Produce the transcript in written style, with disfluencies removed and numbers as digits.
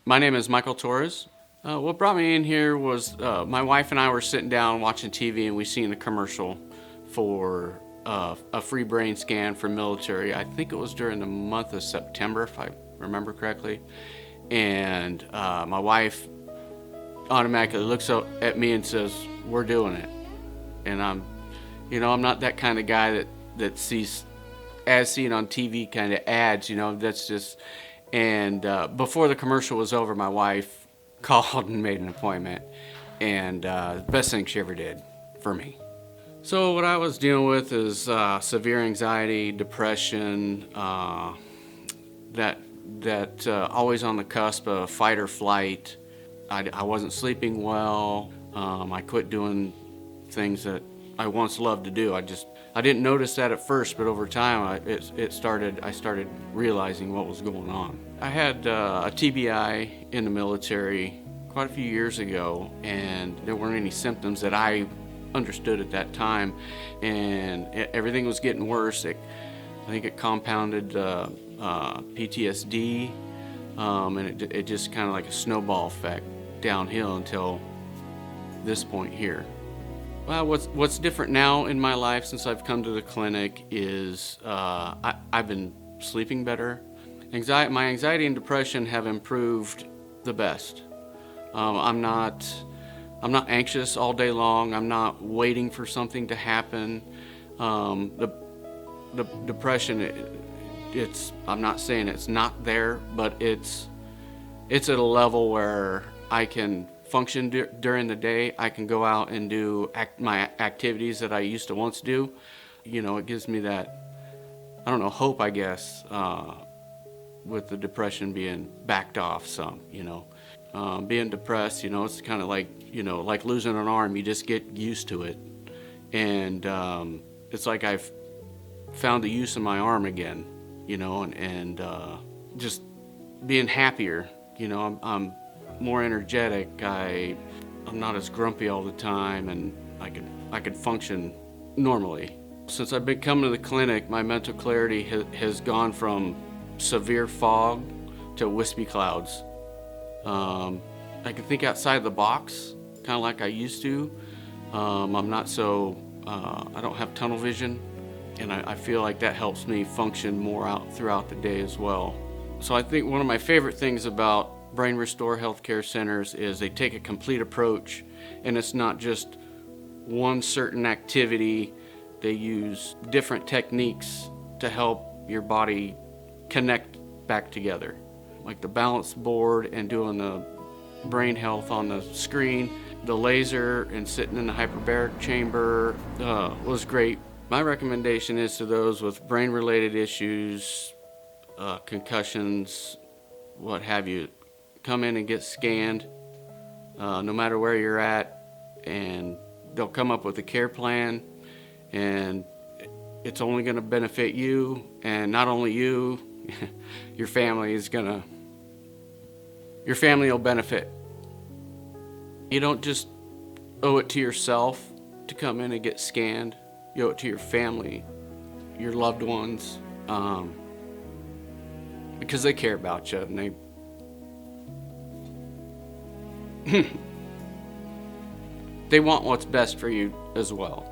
My name is Michael Torres. What brought me in here was my wife and I were sitting down watching TV, and we seen a commercial for a free brain scan for military. I think it was during the month of September, if I remember correctly. And my wife automatically looks up at me and says, "We're doing it." And I'm not that kind of guy that sees, as seen on TV, kind of ads. That's just. And before the commercial was over, my wife called and made an appointment, and the best thing she ever did for me. So what I was dealing with is severe anxiety, depression, that always on the cusp of fight or flight. I wasn't sleeping well. I quit doing things that I once loved to do. I didn't notice that at first, but over time I started realizing what was going on. I had a TBI in the military quite a few years ago, and there weren't any symptoms that I understood at that time, and everything was getting worse. I think it compounded PTSD, and it just kind of like a snowball effect downhill until this point here. Well, what's different now in my life since I've come to the clinic is I've been sleeping better. My anxiety and depression have improved the best. I'm not anxious all day long. I'm not waiting for something to happen. The depression, I'm not saying it's not there, but it's at a level where I can function during the day. I can go out and do my activities that I used to once do. It gives me that, hope, I guess, with the depression being backed off some. Being depressed, it's kind of like losing an arm. You just get used to it, and it's like I've found the use of my arm again, and just being happier. I'm more energetic. I'm not as grumpy all the time, and I could function normally. Since I've been coming to the clinic, my mental clarity has gone from severe fog to wispy clouds. I can think outside the box, kind of like I used to. I'm not so, I don't have tunnel vision, and I feel like that helps me function more out throughout the day as well. So I think one of my favorite things about Brain Restore Healthcare Centers is they take a complete approach, and it's not just one certain activity. They use different techniques to help your body connect back together, like the balance board and doing the brain health on the screen, the laser, and sitting in the hyperbaric chamber was great. My recommendation is to those with brain-related issues, concussions, what have you, come in and get scanned, no matter where you're at, and they'll come up with a care plan, and it's only going to benefit you, and not only you, your family will benefit. You don't just owe it to yourself to come in and get scanned. You owe it to your family, your loved ones, because they care about you, and they want what's best for you as well.